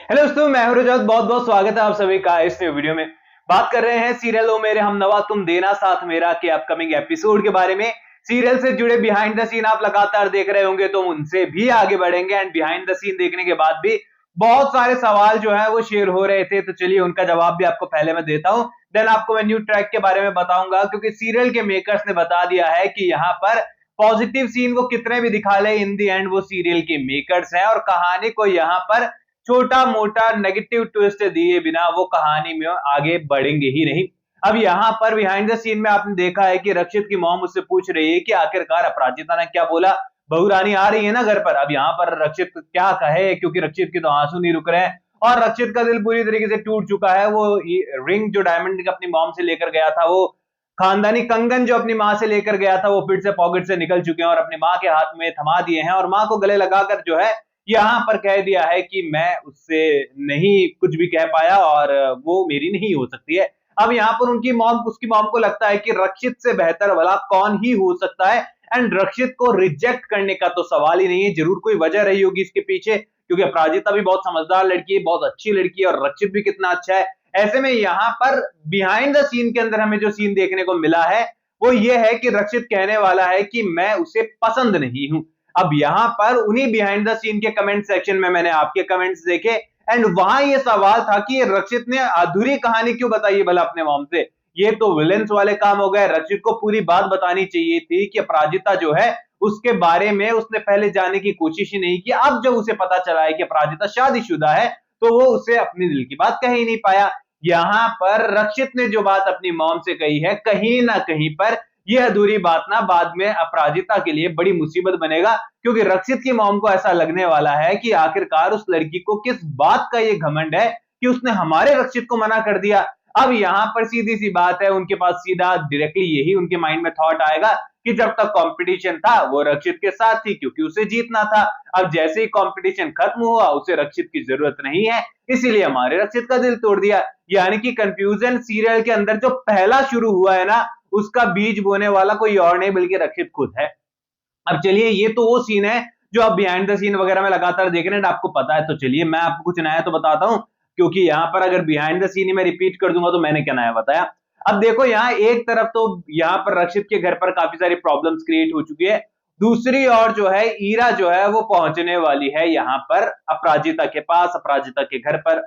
Hello दोस्तों, मैं हूं रजत। बहुत बहुत स्वागत है आप सभी का इस वीडियो में। बात कर रहे हैं सीरियल ओ मेरे हमनवा तुम देना साथ मेरा के अपकमिंग एपिसोड के बारे में। सीरियल से जुड़े बिहाइंड द सीन आप लगातार देख रहे होंगे, तो उनसे भी आगे बढ़ेंगे। एंड बिहाइंड द सीन देखने के बाद भी बहुत सारे सवाल जो है वो शेयर हो रहे थे, तो चलिए उनका जवाब भी आपको पहले मैं देता हूं। देन आपको मैं न्यू ट्रैक के बारे में बताऊंगा, क्योंकि सीरियल के मेकर्स ने बता दिया है कि यहाँ पर पॉजिटिव सीन वो कितने भी दिखा ले, इन दी एंड वो सीरियल के मेकर्स हैं, और कहानी को यहाँ पर छोटा मोटा नेगेटिव ट्विस्ट दिए बिना वो कहानी में आगे बढ़ेंगे ही नहीं। अब यहाँ पर बिहाइंड द सीन में आपने देखा है कि रक्षित की मॉम उससे पूछ रही है कि आखिरकार अपराजिता ने क्या बोला, बहू रानी आ रही है ना घर पर। अब यहाँ पर रक्षित क्या कहे, क्योंकि रक्षित के तो आंसू नहीं रुक रहे हैं और रक्षित का दिल पूरी तरीके से टूट चुका है। वो रिंग जो डायमंड अपनी मॉम से लेकर गया था, वो खानदानी कंगन जो अपनी माँ से लेकर गया था, वो फिर से पॉकेट से निकल चुके हैं और अपनी माँ के हाथ में थमा दिए हैं, और माँ को गले लगाकर जो है यहाँ पर कह दिया है कि मैं उससे नहीं कुछ भी कह पाया और वो मेरी नहीं हो सकती है। अब यहाँ पर उसकी मॉम को लगता है कि रक्षित से बेहतर भला कौन ही हो सकता है। एंड रक्षित को रिजेक्ट करने का तो सवाल ही नहीं है, जरूर कोई वजह रही होगी इसके पीछे, क्योंकि अपराजिता भी बहुत समझदार लड़की है, बहुत अच्छी लड़की है, और रक्षित भी कितना अच्छा है। ऐसे में यहाँ पर बिहाइंड द सीन के अंदर हमें जो सीन देखने को मिला है वो ये है कि रक्षित कहने वाला है कि मैं उसे पसंद नहीं हूं। अब यहाँ पर उन्हीं बिहाइंड द सीन के कमेंट सेक्शन में मैंने आपके कमेंट्स देखे, एंड वहां ये सवाल था कि रक्षित ने अधूरी कहानी क्यों बताई भला अपने मॉम से। ये तो विलेंस वाले काम हो गए। रक्षित को पूरी बात बतानी चाहिए थी कि अपराजिता जो है उसके बारे में उसने पहले जानने की कोशिश ही नहीं की। अब जब उसे पता चला है कि अपराजिता शादीशुदा है, तो वो उसे अपनी दिल की बात कह ही नहीं पाया। यहाँ पर रक्षित ने जो बात अपनी मॉम से कही है, कहीं ना कहीं पर यह अधूरी बात ना बाद में अपराजिता के लिए बड़ी मुसीबत बनेगा, क्योंकि रक्षित की मॉम को ऐसा लगने वाला है कि आखिरकार उस लड़की को किस बात का ये घमंड है कि उसने हमारे रक्षित को मना कर दिया। अब यहाँ पर सीधी सी बात है, उनके पास सीधा डायरेक्टली यही उनके माइंड में थॉट आएगा कि जब तक कंपटीशन था वो रक्षित के साथ थी, क्योंकि उसे जीतना था। अब जैसे ही कंपटीशन खत्म हुआ, उसे रक्षित की जरूरत नहीं है, इसीलिए हमारे रक्षित का दिल तोड़ दिया। यानी कि कंफ्यूजन सीरियल के अंदर जो पहला शुरू हुआ है ना, उसका बीज बोने वाला कोई और नहीं बल्कि रक्षित खुद है। अब चलिए, ये तो वो सीन है जो आप बिहाइंड द सीन वगैरह में लगातार देख रहे हैं, आपको पता है। तो चलिए मैं आपको कुछ नया तो बताता हूं, क्योंकि यहाँ पर अगर बिहाइंड द सीन ही मैं रिपीट कर दूंगा तो मैंने क्या नया बताया। अब देखो, यहाँ एक तरफ तो यहाँ पर रक्षित के घर पर काफी सारी प्रॉब्लम्स क्रिएट हो चुकी है, दूसरी ओर जो है ईरा जो है वो पहुंचने वाली है यहाँ पर अपराजिता के पास, अपराजिता के घर पर।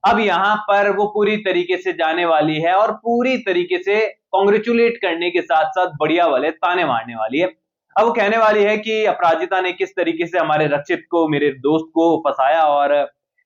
अब यहाँ पर वो पूरी तरीके से जाने वाली है और पूरी तरीके से कॉन्ग्रेचुलेट करने के साथ साथ बढ़िया वाले ताने मारने वाली है। अब वो कहने वाली है कि अपराजिता ने किस तरीके से हमारे रक्षित को, मेरे दोस्त को फंसाया, और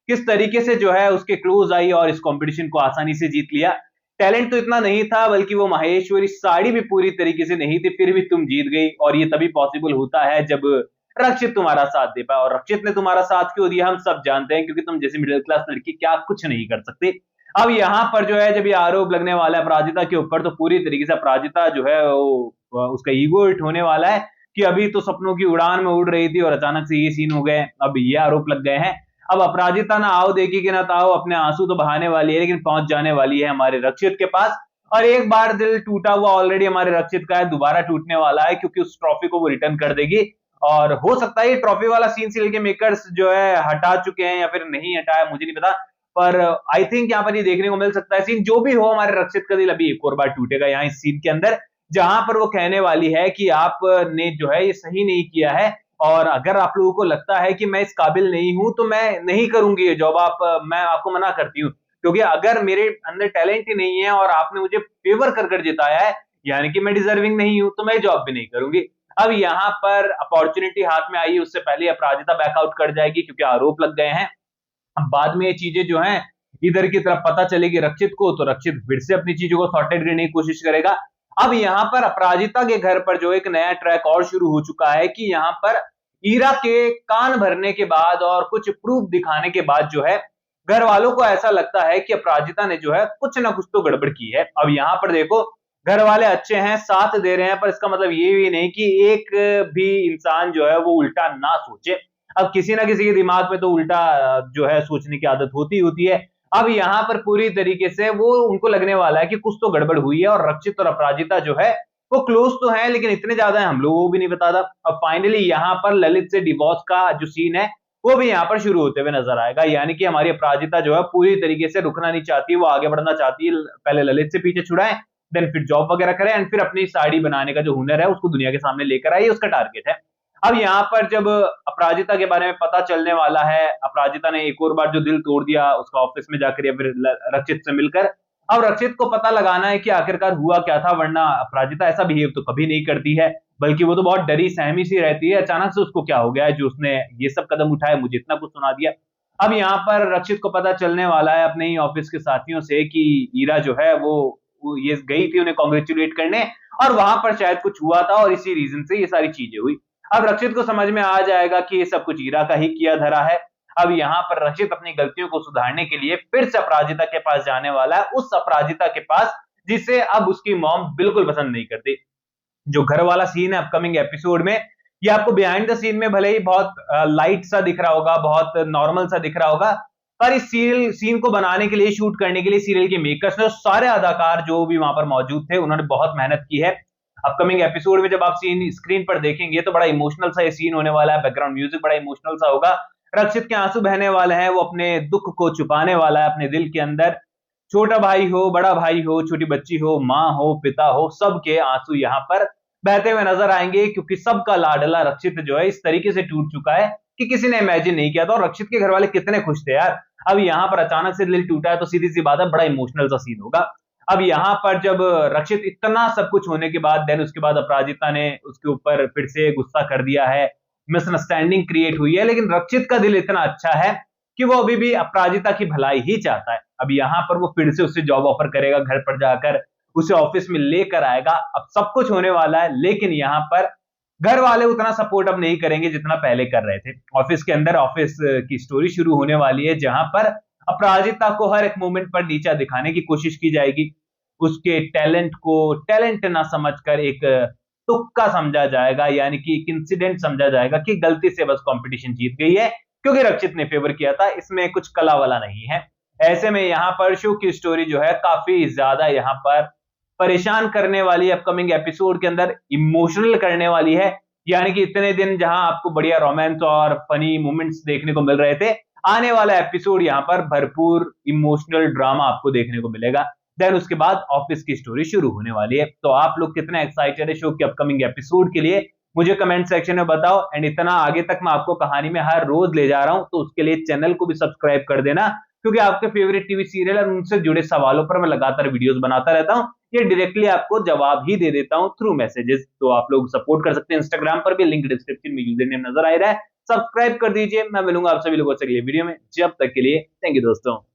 किस तरीके से जो है उसके क्लोज आई और इस कंपटीशन को आसानी से जीत लिया। टैलेंट तो इतना नहीं था, बल्कि वो माहेश्वरी साड़ी भी पूरी तरीके से नहीं थी, फिर भी तुम जीत गई, और ये तभी पॉसिबल होता है जब रक्षित तुम्हारा साथ दे पाए। और रक्षित ने तुम्हारा साथ क्यों दिया हम सब जानते हैं, क्योंकि तुम जैसी मिडिल क्लास लड़की क्या कुछ नहीं कर सकते। अब यहाँ पर जो है जब ये आरोप लगने वाला है अपराजिता के ऊपर, तो पूरी तरीके से अपराजिता जो है वो उसका ईगो हिट होने वाला है कि अभी तो सपनों की उड़ान में उड़ रही थी और अचानक से ये सीन हो गए, अब ये आरोप लग गए हैं। अब अपराजिता ना आओ देखी कि ना ताओ अपने आंसू तो बहाने वाली है, लेकिन पहुंच जाने वाली है हमारे रक्षित के पास। और एक बार दिल टूटा हुआ ऑलरेडी हमारे रक्षित का है, दोबारा टूटने वाला है, क्योंकि उस ट्रॉफी को वो रिटर्न कर देगी। और हो सकता है ये ट्रॉफी वाला सीन सीरियल के मेकर्स जो है हटा चुके हैं या फिर नहीं हटाया, मुझे नहीं पता, पर आई थिंक यहाँ पर ये देखने को मिल सकता है सीन। जो भी हो, हमारे रक्षित का दिल अभी एक और बार टूटेगा यहाँ इस सीन के अंदर, जहां पर वो कहने वाली है कि आपने जो है ये सही नहीं किया है, और अगर आप लोगों को लगता है कि मैं इस काबिल नहीं हूं तो मैं नहीं करूंगी ये जॉब। मैं आपको मना करती हूँ, क्योंकि अगर मेरे अंदर टैलेंट ही नहीं है और आपने मुझे फेवर कर कर जिताया है, यानी कि मैं डिजर्विंग नहीं हूं, तो मैं जॉब भी नहीं करूंगी। अब यहाँ पर अपॉर्चुनिटी हाथ में आई, उससे पहले अपराजिता बैकआउट कर जाएगी, क्योंकि आरोप लग गए हैं। अब बाद में ये चीजें जो हैं इधर की तरफ पता चलेगी रक्षित को, तो रक्षित फिर से अपनी चीजों को सॉर्टेड करने की कोशिश करेगा। अब यहाँ पर अपराजिता के घर पर जो एक नया ट्रैक और शुरू हो चुका है कि यहाँ पर ईरा के कान भरने के बाद और कुछ प्रूफ दिखाने के बाद जो है घर वालों को ऐसा लगता है कि अपराजिता ने जो है कुछ ना कुछ तो गड़बड़ की है। अब यहाँ पर देखो, घर वाले अच्छे हैं, साथ दे रहे हैं, पर इसका मतलब ये भी नहीं कि एक भी इंसान जो है वो उल्टा ना सोचे। अब किसी ना किसी के दिमाग में तो उल्टा जो है सोचने की आदत होती है। अब यहाँ पर पूरी तरीके से वो उनको लगने वाला है कि कुछ तो गड़बड़ हुई है, और रक्षित और अपराजिता जो है वो क्लोज तो है, लेकिन इतने ज्यादा है हम लोगों को भी नहीं बताता। अब फाइनली यहाँ पर ललित से डिवोर्स का जो सीन है वो भी यहाँ पर शुरू होते हुए नजर आएगा। यानी कि हमारी अपराजिता जो है पूरी तरीके से रुकना नहीं चाहती, वो आगे बढ़ना चाहती है। पहले ललित से पीछे छुड़ाए, देन फिर जॉब वगैरह करे एंड फिर अपनी साड़ी बनाने का जो हुनर है उसको दुनिया के सामने लेकर आए, उसका टारगेट है। अब यहाँ पर जब अपराजिता के बारे में पता चलने वाला है, अपराजिता ने एक और बार जो दिल तोड़ दिया उसका ऑफिस में जाकर या फिर रक्षित से मिलकर, अब रक्षित को पता लगाना है कि आखिरकार हुआ क्या था, वरना अपराजिता ऐसा बिहेव तो कभी नहीं करती है, बल्कि वो तो बहुत डरी सहमी सी रहती है। अचानक से उसको क्या हो गया है जो उसने ये सब कदम उठाए, मुझे इतना कुछ सुना दिया। अब यहाँ पर रक्षित को पता चलने वाला है अपने ही ऑफिस के साथियों से कि ईरा जो है वो ये गई थी उन्हें कॉन्ग्रेचुलेट करने, और वहां पर शायद कुछ हुआ था और इसी रीजन से ये सारी चीजें हुई। अब रक्षित को समझ में आ जाएगा कि ये सब कुछ ईरा का ही किया धरा है। अब यहाँ पर रक्षित अपनी गलतियों को सुधारने के लिए फिर से अपराजिता के पास जाने वाला है, उस अपराजिता के पास जिसे अब उसकी मॉम बिल्कुल पसंद नहीं करती। जो घर वाला सीन है अपकमिंग एपिसोड में, ये आपको बिहाइंड द सीन में भले ही बहुत लाइट सा दिख रहा होगा, बहुत नॉर्मल सा दिख रहा होगा, पर इस सीरियल सीन को बनाने के लिए, शूट करने के लिए सीरियल के मेकर्स ने, सारे अदाकार जो भी वहां पर मौजूद थे, उन्होंने बहुत मेहनत की है। अपकमिंग एपिसोड में जब आप सीन स्क्रीन पर देखेंगे तो बड़ा इमोशनल सा ये सीन होने वाला है, बैकग्राउंड म्यूजिक बड़ा इमोशनल सा होगा। रक्षित के आंसू बहने वाले हैं, वो अपने दुख को छुपाने वाला है अपने दिल के अंदर। छोटा भाई हो, बड़ा भाई हो, छोटी बच्ची हो, माँ हो, पिता हो, सबके आंसू यहाँ पर बहते हुए नजर आएंगे, क्योंकि सबका लाडला रक्षित जो है इस तरीके से टूट चुका है कि किसी ने इमेजिन नहीं किया था। और रक्षित के घर वाले कितने खुश थे यार। अब यहाँ पर अचानक से दिल टूटा है तो सीधी सी बात है, बड़ा इमोशनल सा सीन होगा। अब यहाँ पर जब रक्षित इतना सब कुछ होने के बाद, देन उसके बाद अपराजिता ने उसके ऊपर फिर से गुस्सा कर दिया है, मिसअंडरस्टैंडिंग क्रिएट हुई है, लेकिन रक्षित का दिल इतना अच्छा है कि वो अभी भी अपराजिता की भलाई ही चाहता है। अब यहाँ पर वो फिर से उससे जॉब ऑफर करेगा, घर पर जाकर उसे ऑफिस में लेकर आएगा। अब सब कुछ होने वाला है, लेकिन यहाँ पर घर वाले उतना सपोर्ट अब नहीं करेंगे जितना पहले कर रहे थे। ऑफिस के अंदर ऑफिस की स्टोरी शुरू होने वाली है, जहां पर अपराजिता को हर एक मोमेंट पर नीचा दिखाने की कोशिश की जाएगी। उसके टैलेंट को टैलेंट ना समझकर एक तुक्का समझा जाएगा, यानी कि एक इंसिडेंट समझा जाएगा कि गलती से बस कंपटीशन जीत गई है क्योंकि रक्षित ने फेवर किया था, इसमें कुछ कला वाला नहीं है। ऐसे में यहाँ पर शो की स्टोरी जो है काफी ज्यादा यहाँ पर परेशान करने वाली है, अपकमिंग एपिसोड के अंदर इमोशनल करने वाली है। यानी कि इतने दिन जहां आपको बढ़िया रोमांस और फनी मोमेंट्स देखने को मिल रहे थे, आने वाला एपिसोड यहाँ पर भरपूर इमोशनल ड्रामा आपको देखने को मिलेगा। देन उसके बाद ऑफिस की स्टोरी शुरू होने वाली है। तो आप लोग कितने एक्साइटेड है शो के अपकमिंग एपिसोड के लिए, मुझे कमेंट सेक्शन में बताओ। एंड इतना आगे तक मैं आपको कहानी में हर रोज ले जा रहा हूं, तो उसके लिए चैनल को भी सब्सक्राइब कर देना, क्योंकि आपके फेवरेट टीवी सीरियल और उनसे जुड़े सवालों पर मैं लगातार वीडियोस बनाता रहता हूं। ये डायरेक्टली आपको जवाब ही दे देता हूं थ्रू मैसेजेस। तो आप लोग सपोर्ट कर सकते हैं, इंस्टाग्राम पर भी लिंक डिस्क्रिप्शन में यूजर नेम नजर आ रहा है, सब्सक्राइब कर दीजिए। मैं मिलूंगा आप सभी लोगों से अगले वीडियो में, जब तक के लिए थैंक यू दोस्तों।